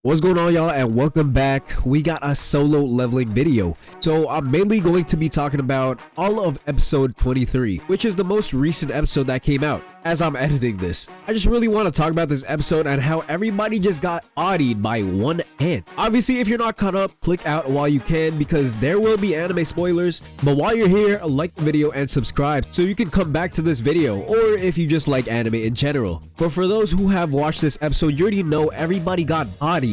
What's going on, y'all, and welcome back. We got a solo leveling video. So I'm mainly going to be talking about all of episode 23, which is the most recent episode that came out as I'm editing this. I just really want to talk about this episode and how everybody just got bodied by one ant. Obviously, if you're not caught up, click out while you can because there will be anime spoilers. But while you're here, like the video and subscribe so you can come back to this video, or if you just like anime in general. But for those who have watched this episode, you already know everybody got bodied.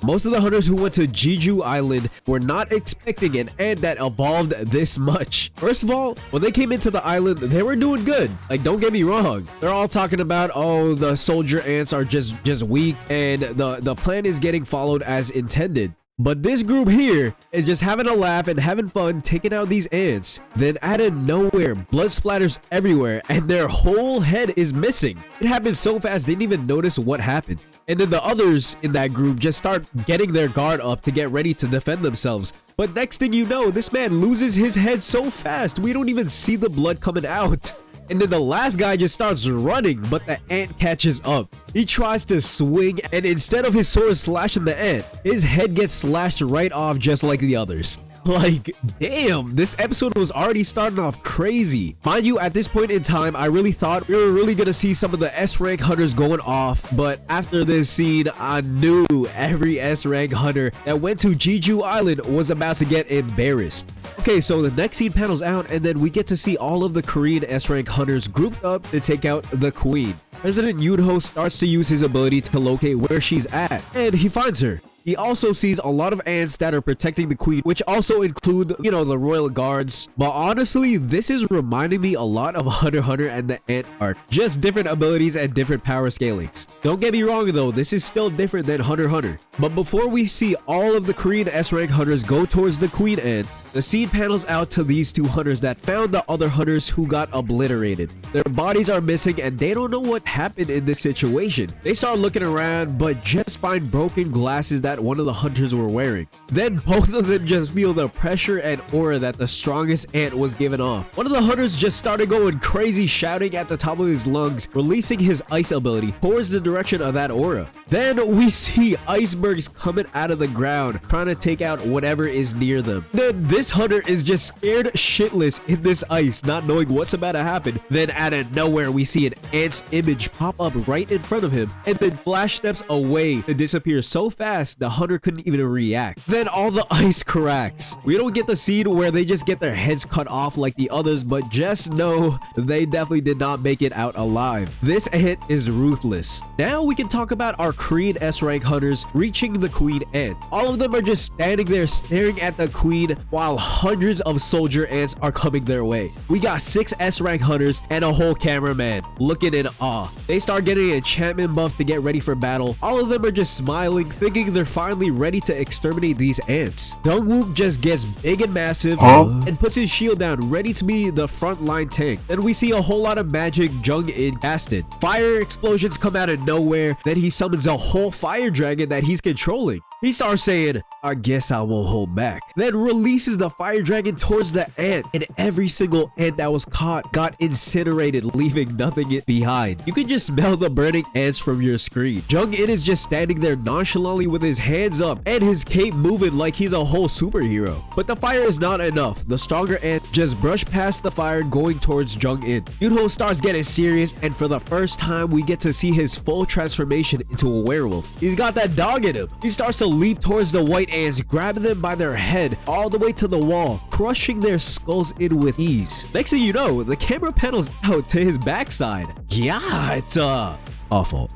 Most of the hunters who went to Jeju Island were not expecting an ant that evolved this much. First of all, when they came into the island, they were doing good. Like, don't get me wrong. They're all talking about, oh, the soldier ants are just weak and the plan is getting followed as intended. But this group here is just having a laugh and having fun taking out these ants. Then out of nowhere, blood splatters everywhere and their whole head is missing. It happened so fast they didn't even notice what happened. And then the others in that group just start getting their guard up to get ready to defend themselves. But next thing you know, this man loses his head so fast we don't even see the blood coming out. And then the last guy just starts running, but the ant catches up. He tries to swing, and instead of his sword slashing the ant, his head gets slashed right off just like the others. Like, damn, this episode was already starting off crazy. Mind you, at this point in time, I really thought we were really gonna see some of the S-rank hunters going off, but after this scene, I knew every S-rank hunter that went to Jeju Island was about to get embarrassed. Okay, so the next scene panels out, and then we get to see all of the Korean S-rank hunters grouped up to take out the queen. President Yoonho starts to use his ability to locate where she's at, and he finds her. He also sees a lot of ants that are protecting the queen, which also include, you know, the royal guards. But honestly, this is reminding me a lot of Hunter x Hunter and the ant arc. Just different abilities and different power scalings. Don't get me wrong though, this is still different than Hunter x Hunter. But before we see all of the Korean S-rank hunters go towards the queen ant, the scene panels out to these two hunters that found the other hunters who got obliterated. Their bodies are missing and they don't know what happened in this situation. They start looking around but just find broken glasses that one of the hunters were wearing. Then both of them just feel the pressure and aura that the strongest ant was giving off. One of the hunters just started going crazy, shouting at the top of his lungs, releasing his ice ability towards the direction of that aura. Then we see icebergs coming out of the ground trying to take out whatever is near them. Then this hunter is just scared shitless in this ice, not knowing what's about to happen. Then out of nowhere, we see an ant's image pop up right in front of him and then flash steps away to disappear so fast the hunter couldn't even react. Then all the ice cracks. We don't get the scene where they just get their heads cut off like the others, but just know they definitely did not make it out alive. This ant is ruthless. Now we can talk about our Korean S-rank hunters reaching the queen ant. All of them are just standing there staring at the queen while hundreds of soldier ants are coming their way. We got 6 S-rank hunters and a whole cameraman looking in awe. They start getting an enchantment buff to get ready for battle. All of them are just smiling, thinking they're finally ready to exterminate these ants. Dongwook just gets big and massive and puts his shield down, ready to be the frontline tank. Then we see a whole lot of magic Jung-in casted. Fire explosions come out of nowhere. Then he summons a whole fire dragon that he's controlling. He starts saying, I guess I won't hold back. Then releases the fire dragon towards the ant, and every single ant that was caught got incinerated, leaving nothing behind. You can just smell the burning ants from your screen. Jung-in is just standing there nonchalantly with his hands up and his cape moving like he's a whole superhero. But the fire is not enough. The stronger ant just brushed past the fire going towards Jung-in. Yoonho starts getting serious, and for the first time we get to see his full transformation into a werewolf. He's got that dog in him. He starts to leap towards the white ants, grabbing them by their head all the way to the wall, crushing their skulls in with ease. Next thing you know, the camera panels out to his backside. Yeah, it's awful.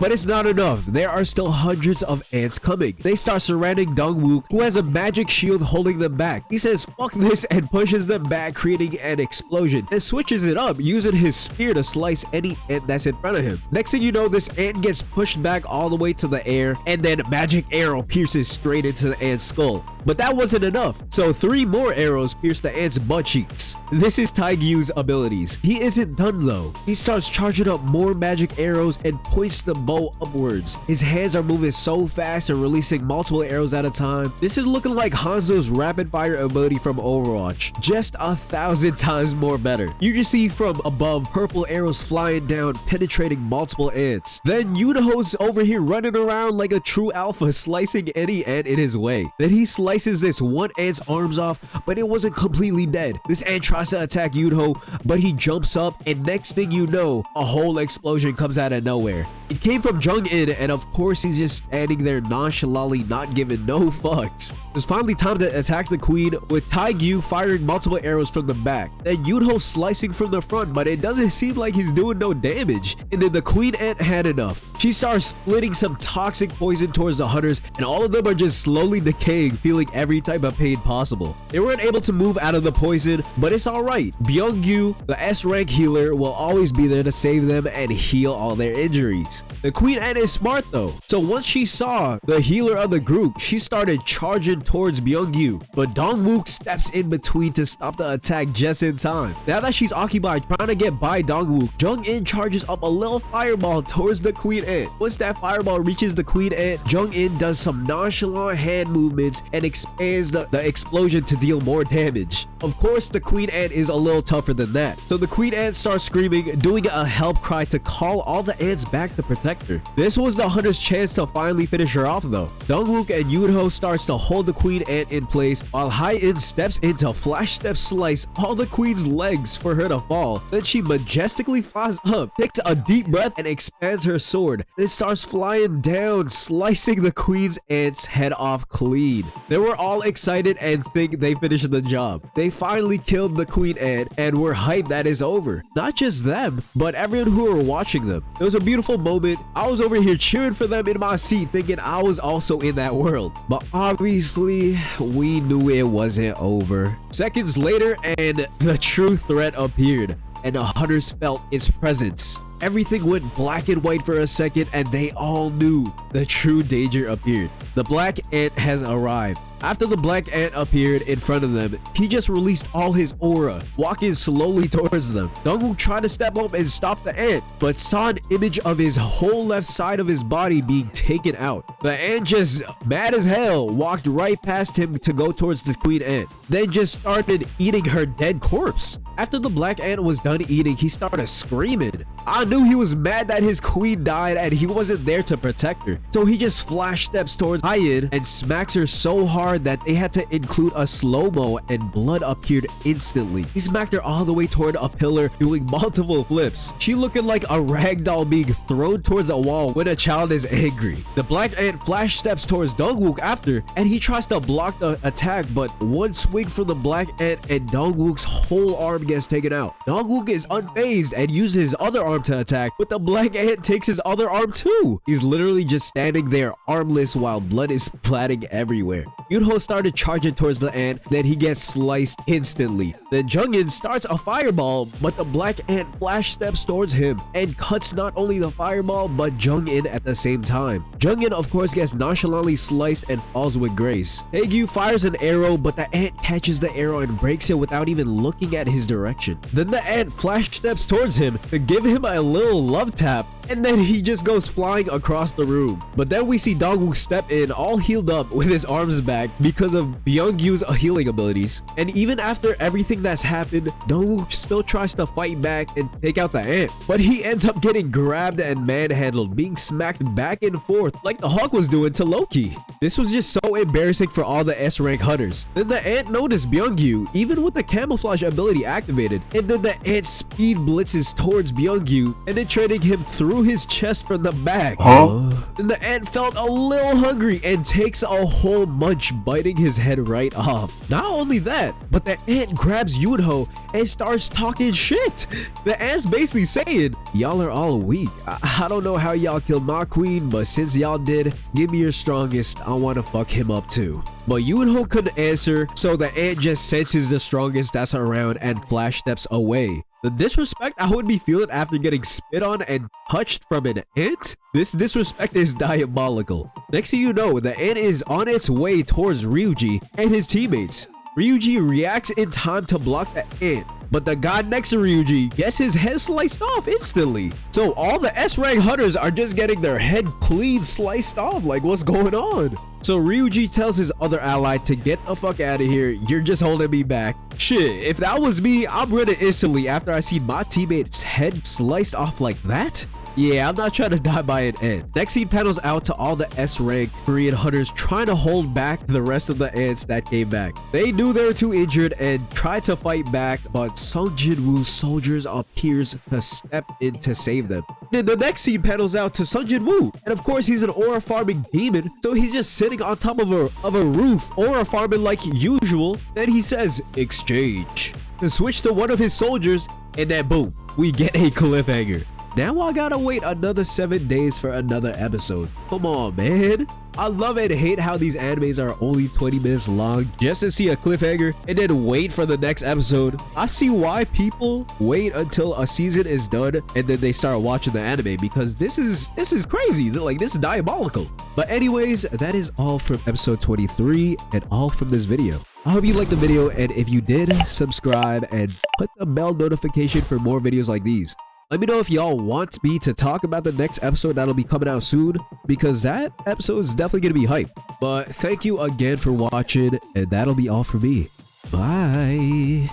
But it's not enough. There are still hundreds of ants coming. They start surrounding Dongwook, who has a magic shield holding them back. He says fuck this and pushes them back, creating an explosion, and switches it up using his spear to slice any ant that's in front of him. Next thing you know, this ant gets pushed back all the way to the air, and then magic arrow pierces straight into the ant's skull. but that wasn't enough. So 3 more arrows pierce the ant's butt cheeks. This is Taegyu's abilities. He isn't done though. He starts charging up more magic arrows and points the bow upwards. His hands are moving so fast and releasing multiple arrows at a time. This is looking like Hanzo's rapid fire ability from Overwatch, just 1,000 times more better. You just see from above purple arrows flying down, penetrating multiple ants. Then Yunho's over here running around like a true alpha, slicing any ant in his way. Then he slices this one ant's arms off, but it wasn't completely dead. This ant tries to attack Yunho, but he jumps up, and next thing you know, a whole explosion comes out of nowhere. It came from Jung-in, and of course he's just standing there nonchalantly, not giving no fucks. It's finally time to attack the queen, with Taegyu firing multiple arrows from the back. Then Yunho slicing from the front, but it doesn't seem like he's doing no damage. And then the queen ant had enough. She starts splitting some toxic poison towards the hunters, and all of them are just slowly decaying, feeling every type of pain possible. They weren't able to move out of the poison, but it's alright. Byung-gyu, the S-rank healer, will always be there to save them and heal all their injuries. The queen ant is smart though, so once she saw the healer of the group, she started charging towards Byung-gyu, but Dongwook steps in between to stop the attack just in time. Now that she's occupied trying to get by Dongwook, Jung-in charges up a little fireball towards the queen ant. Once that fireball reaches the queen ant, Jung-in does some nonchalant hand movements and expands the explosion to deal more damage. Of course, the queen ant is a little tougher than that, so the queen ant starts screaming, doing a help cry to call all the ants back to protect her. This was the hunter's chance to finally finish her off though. Dongwook and Yunho starts to hold the queen ant in place, while Hai-in steps in to flash step slice all the queen's legs for her to fall. Then she majestically flies up, takes a deep breath, and expands her sword. Then starts flying down, slicing the queen's ant's head off clean. They were all excited and think they finished the job. They finally killed the queen ant and were hyped that it's over. Not just them, but everyone who were watching them. It was a beautiful moment. I was over here cheering for them in my seat, thinking I was also in that world. But obviously, we knew it wasn't over. Seconds later, and the true threat appeared, and the hunters felt its presence. Everything went black and white for a second, and they all knew the true danger appeared. The black ant has arrived. After the black ant appeared in front of them, he just released all his aura, walking slowly towards them. Dongwook tried to step up and stop the ant, but saw an image of his whole left side of his body being taken out. The ant, just mad as hell, walked right past him to go towards the queen ant, then just started eating her dead corpse. After the black ant was done eating, he started screaming. I knew he was mad that his queen died and he wasn't there to protect her, so he just flash steps towards Hai-in and smacks her so hard that they had to include a slow-mo, and blood appeared instantly. He smacked her all the way toward a pillar, doing multiple flips. She looking like a ragdoll being thrown towards a wall when a child is angry. The black ant flash steps towards Dongwook after, and he tries to block the attack, but one swing from the black ant and Dongwook's whole arm gets taken out. Dongwook is unfazed and uses his other arm to attack, but the black ant takes his other arm too. He's literally just standing there armless while blood is splatting everywhere. Yunho started charging towards the ant, then he gets sliced instantly. Then Jung-in starts a fireball, but the black ant flash steps towards him and cuts not only the fireball but Jung-in at the same time. Jung-in of course gets nonchalantly sliced and falls with grace. Taegyu fires an arrow, but the ant catches the arrow and breaks it without even looking at his direction. Then the ant flash steps towards him to give him a little love tap, and then he just goes flying across the room. But then we see Dongwook step in all healed up with his arms back because of Byung-gyu's healing abilities. And even after everything that's happened, Dongwook still tries to fight back and take out the ant, but he ends up getting grabbed and manhandled, being smacked back and forth like the Hawk was doing to Loki. This was just so embarrassing for all the S-rank hunters. Then the ant noticed Byung-gyu, even with the camouflage ability activated, and then the ant speed blitzes towards Byung-gyu, penetrating him through his chest from the back. Then the ant felt a little hungry and takes a whole munch, biting his head right off. Not only that, but the ant grabs Yunho and starts talking shit. The ant's basically saying, y'all are all weak. I don't know how y'all killed my queen, but since y'all did, give me your strongest. I want to fuck him up too. But Yunho couldn't answer, so the ant just senses the strongest that's around and flash steps away. The disrespect I would be feeling after getting spit on and touched from an ant? This disrespect is diabolical. Next thing you know, the ant is on its way towards Ryuji and his teammates. Ryuji reacts in time to block the ant, but the guy next to Ryuji gets his head sliced off instantly. So all the S-rank hunters are just getting their head clean sliced off. Like, what's going on? So Ryuji tells his other ally to get the fuck out of here. You're just holding me back. Shit, if that was me, I'm running instantly after I see my teammate's head sliced off like that. Yeah, I'm not trying to die by an ant. Next scene panels out to all the S-rank Korean hunters trying to hold back the rest of the ants that came back. They knew they were too injured and tried to fight back, but Sung Jin-woo's soldiers appears to step in to save them. Then the next scene panels out to Sung Jin-woo, and of course he's an aura farming demon, so he's just sitting on top of a roof, aura farming like usual. Then he says, "Exchange," to switch to one of his soldiers, and then boom, we get a cliffhanger. Now I gotta wait another 7 days for another episode. Come on, man. I love and hate how these animes are only 20 minutes long just to see a cliffhanger and then wait for the next episode. I see why people wait until a season is done and then they start watching the anime, because this is crazy. Like, this is diabolical. But anyways, that is all from episode 23 and all from this video. I hope you liked the video, and if you did, subscribe and put the bell notification for more videos like these. Let me know if y'all want me to talk about the next episode that'll be coming out soon, because that episode is definitely gonna be hype. But thank you again for watching, and that'll be all for me. Bye.